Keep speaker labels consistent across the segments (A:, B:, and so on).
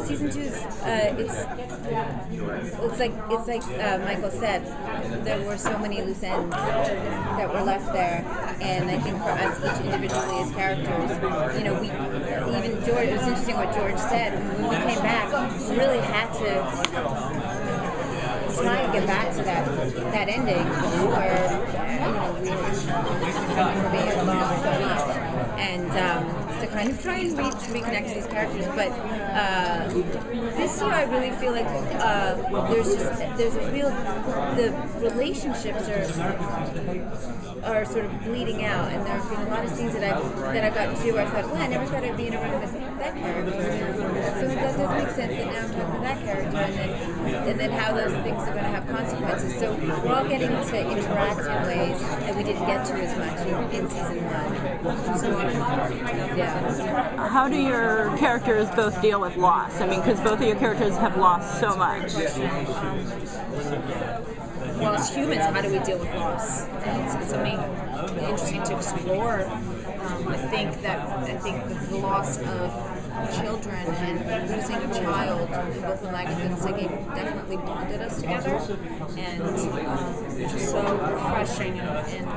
A: Season 2 is it's like Michael said, there were so many loose ends that were left there, and I think for us each individually as characters, we even George. It was interesting what George said when we came back. We really had to try and get back to that ending where we were being involved so much, and to kind of try and reconnect to these characters. But this year I really feel like there's a real, the relationships are sort of bleeding out, and there have been a lot of scenes that I've gotten to where I thought, well, I never thought I'd be in a room with that character. So it does make sense that now I'm talking to that character, and then how those things are going to have consequences. So we're all getting to interact in ways that we didn't get to as much in season 1. Yeah.
B: How do your characters both deal with loss? I mean, because both of your characters have lost so much.
C: Well, as humans, how do we deal with loss? It's something interesting to explore. I think that the loss of children and losing a child, both in Lagertha and Ziggy, definitely bonded us together, and which is so refreshing and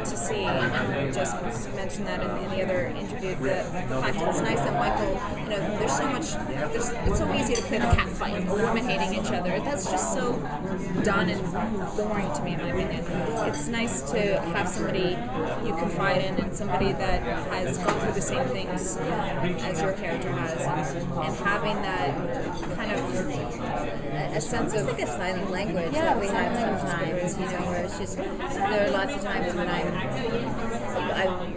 C: to see. And just mentioned that in the other interview, the fact that it's nice that Michael, there's so much. It's so easy to play the cat fight or women hating each other. That's just so done and boring to me, in my opinion. It's nice to have somebody you confide in and somebody that has gone through the same things as your character has, and having that kind of a sense of
A: like a silent language that we have sometimes, where it's just, there are lots of times when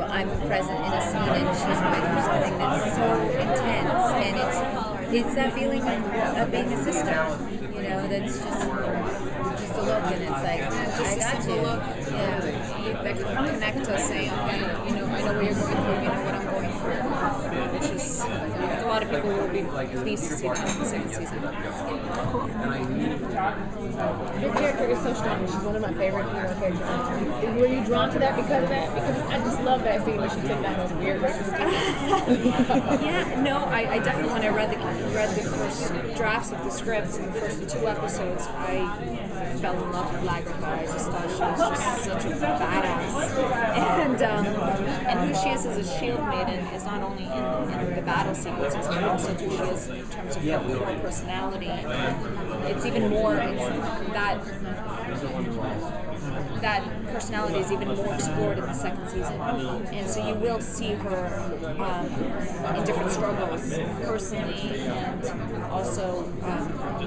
A: I'm present in a scene and she's going through something that's so intense, and it's that feeling of being a sister, that's just a look, and it's like, I got you. Yeah.
C: That can connect us, saying, I know where you're going through, you know what I'm going through, which is, a lot of people will be pleased to see that in the second season.
D: Your character is so strong. She's one of my favorite female characters. Were you drawn to that because of that? Because I just love that scene when she took that most weird
C: Yeah, no, I definitely, when I read the first drafts of the scripts in the first 2 episodes, I fell in love with Lagertha. I just thought she was just such a badass, and who she is as a shield maiden is not only in the battle sequences, but also who she is in terms of her core personality. It's even more. That personality is even more explored in the second season, and so you will see her in different struggles personally, and also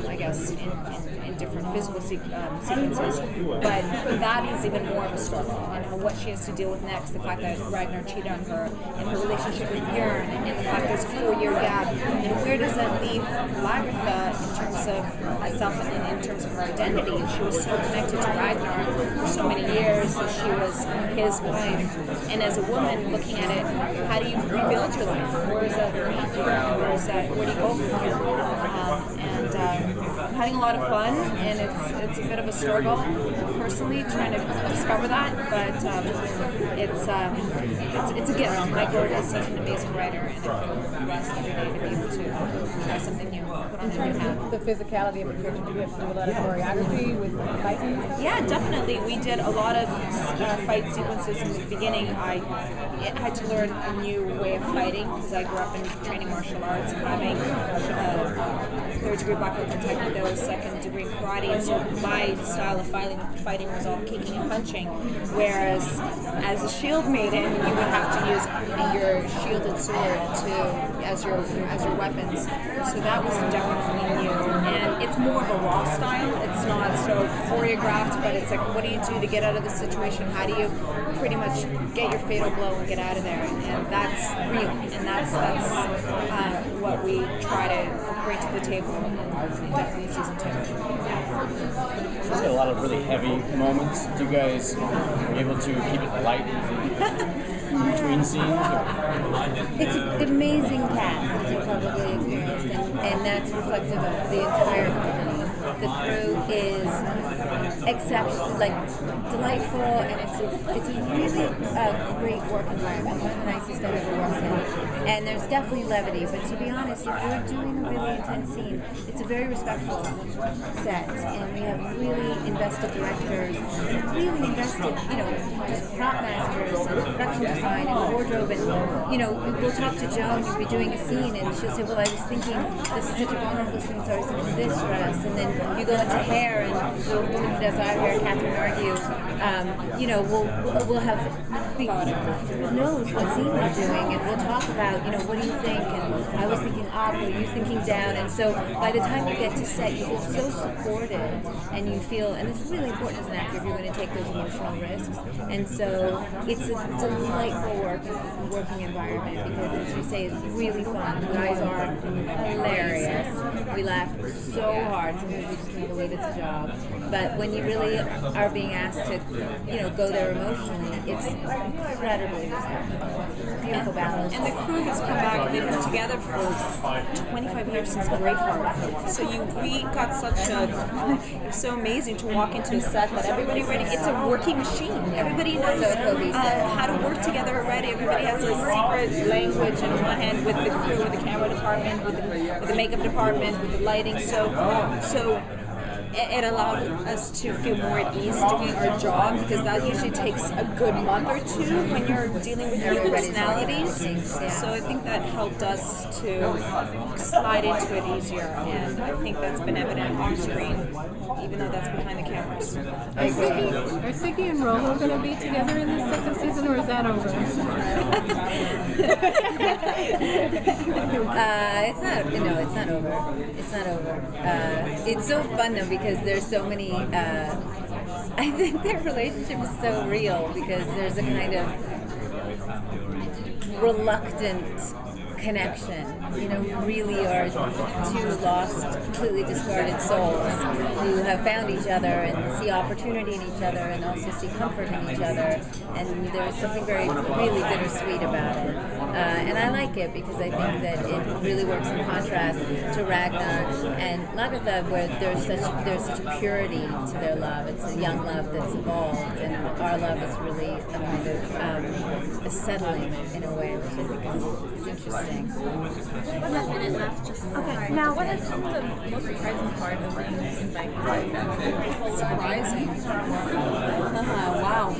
C: I guess in different physical sequences. But that is even more of a struggle, and what she has to deal with next, the fact that Ragnar cheated on her, and her relationship with Björn, and the fact there's a 4-year gap, and where does that leave Lagertha in terms of herself and in terms of her identity? She was so connected to Ragnar for so many years that she was his wife, and as a woman looking at it, how do you rebuild your life? Where is that? Where do you go from here? And I'm having a lot of fun, and it's a bit of a struggle personally trying to discover that, but it's a gift. Mike Gord is such an amazing writer, and I feel blessed every day to be able to try something new, put on a new hat.
D: The physicality of the character, do you have to do a lot of choreography with Vikings?
C: Yeah, definitely. We did a lot of fight sequences in the beginning. I had to learn a new way of fighting because I grew up in training martial arts and having third-degree black belt in Taekwondo, second-degree in karate, and so my style of fighting was all kicking and punching, whereas as a shield maiden, you would have to use your shielded sword as your weapons. So that was definitely new, and it's more of a raw style. It's not so choreographed, but it's like, what do you do to get out of the situation? How do you pretty much get your fatal blow and get out of there? And that's real, and that's what we try to bring to the table in definitely season 2.
E: There's a lot of really heavy moments. Do you guys are able to keep it light in between scenes?
A: It's an amazing cast, as you probably experienced, and that's reflective of the entire company. The crew is exceptional, like delightful, and it's a really great work environment. One of the nicest I've ever worked in. And there's definitely levity, but to be honest, if you're doing a really intense scene, it's a very respectful set, and we have really invested directors, and really invested, just prop masters and production design and wardrobe, and we'll talk to Joan, we'll be doing a scene, and she'll say, well, I was thinking this is such a vulnerable scene, so I was thinking this dress, and then you go into hair, and the woman who does our hair, Katheryn argue, we'll have who knows what scene we're doing, and we'll talk about, what do you think, and I was thinking up, or you thinking down, and so by the time you get to set, you feel so supported, and you feel, and it's really important as an actor if you're going to take those emotional risks, and so it's a delightful working environment, because as you say, it's really fun. The guys are hilarious. We laugh so hard, sometimes we just can't believe it's a job, but when you really are being asked to, go there emotionally, it's incredibly respectful. It's a beautiful balance.
C: And the crew has come back, and they've been together for 25 years since Braveheart. So we got it's so amazing to walk into a set that everybody already, it's a working machine. Everybody knows how to work together already. Everybody has a secret language in one hand with the crew, with the camera department, with the makeup department, with the lighting. So it allowed us to feel more at ease doing our job, because that usually takes a good month or two when you're dealing with new personalities. So I think that helped us to slide into it easier, and I think that's been evident on screen, even though that's behind the cameras.
D: Are Siggy and Rolo going to be together in this second season, or is that over?
A: It's not over. It's not over. It's so fun though, because there's so many. I think their relationship is so real, because there's a kind of reluctant connection. Really are two lost, completely discarded souls who have found each other and see opportunity in each other, and also see comfort in each other. And there's something really bittersweet about it. And I like it, because I think that it really works in contrast to Ragnar and Lagertha, where there's such a purity to their love. It's a young love that's evolved, and our love is really a kind of a settling in a way, which I think is interesting.
D: One minute left. Okay. Now, what is some of the most surprising part of being in Vikings?
C: Surprising? Wow.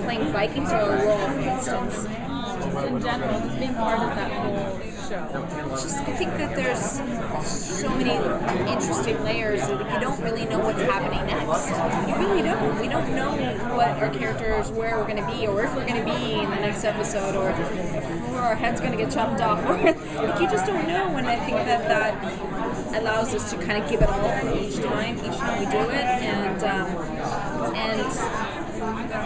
C: Playing Vikings or a role, for instance?
D: Just in general, just being part of that whole show.
C: I think that there's so many interesting layers that you don't really know what's happening next. You really don't. We don't know what our characters, where we're going to be, or if we're going to be in the next episode, or if our head's going to get chopped off. You just don't know, and I think that allows us to kind of give it all for each time we do it, and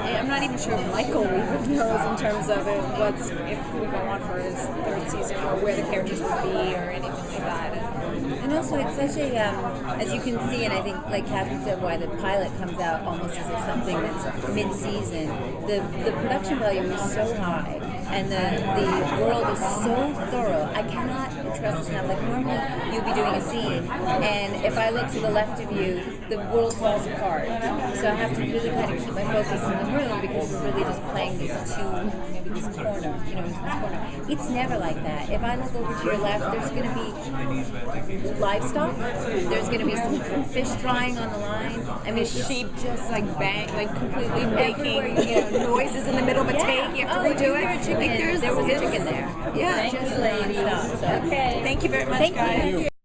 C: I'm not even sure if Michael even knows in terms of if we go on for his third season, or where the characters will be, or anything like that.
A: And also, it's such a, as you can see, and I think, like Katheryn said, why the pilot comes out almost as if something that's mid-season. The production value is so high, and the world is so thorough. I cannot trust this now. Like, normally you'll be doing a scene, and if I look to the left of you, the world falls apart. So I have to really kind of keep my focus in the room, because we're really just playing maybe this corner, into this corner. It's never like that. If I look over to your left, there's going to be livestock. There's going to be some fish drying on the line. I mean, sheep just completely making noises in the middle of a take. You have to redo it. There was a chicken there. Yeah, just laying stuff. So.
C: Okay. Thank you very much, guys.